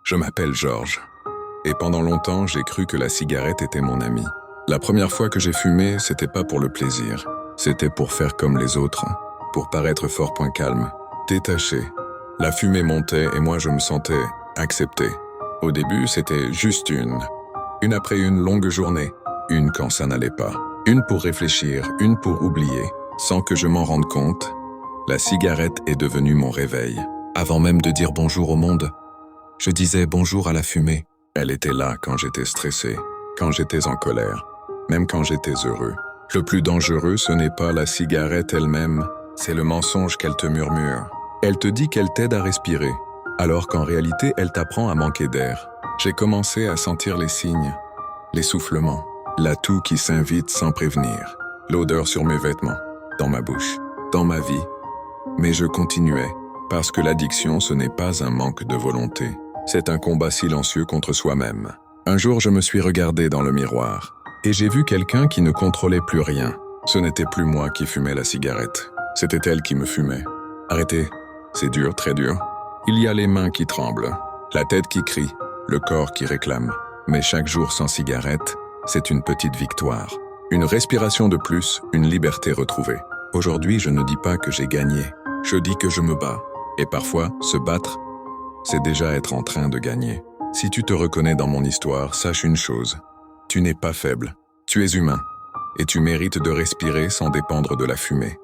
Je m'appelle Georges. Et pendant longtemps, j'ai cru que la cigarette était mon ami. La première fois que j'ai fumé, c'était pas pour le plaisir. C'était pour faire comme les autres, pour paraître fort point calme, détaché. La fumée montait et moi je me sentais accepté. Au début, c'était juste une après une longue journée, une quand ça n'allait pas, une pour réfléchir, une pour oublier. Sans que je m'en rende compte, la cigarette est devenue mon réveil. Avant même de dire bonjour au monde, je disais bonjour à la fumée. Elle était là quand j'étais stressé, quand j'étais en colère, même quand j'étais heureux. Le plus dangereux, ce n'est pas la cigarette elle-même, c'est le mensonge qu'elle te murmure. Elle te dit qu'elle t'aide à respirer, alors qu'en réalité, elle t'apprend à manquer d'air. J'ai commencé à sentir les signes, l'essoufflement, la toux qui s'invite sans prévenir, l'odeur sur mes vêtements, dans ma bouche, dans ma vie. Mais je continuais, parce que l'addiction, ce n'est pas un manque de volonté. C'est un combat silencieux contre soi-même. Un jour, je me suis regardé dans le miroir, et j'ai vu quelqu'un qui ne contrôlait plus rien. Ce n'était plus moi qui fumais la cigarette, c'était elle qui me fumait. Arrêtez, c'est dur, très dur. Il y a les mains qui tremblent, la tête qui crie, le corps qui réclame. Mais chaque jour sans cigarette, c'est une petite victoire. Une respiration de plus, une liberté retrouvée. Aujourd'hui, je ne dis pas que j'ai gagné, je dis que je me bats. Et parfois, se battre, c'est déjà être en train de gagner. Si tu te reconnais dans mon histoire, sache une chose. Tu n'es pas faible, tu es humain. Et tu mérites de respirer sans dépendre de la fumée.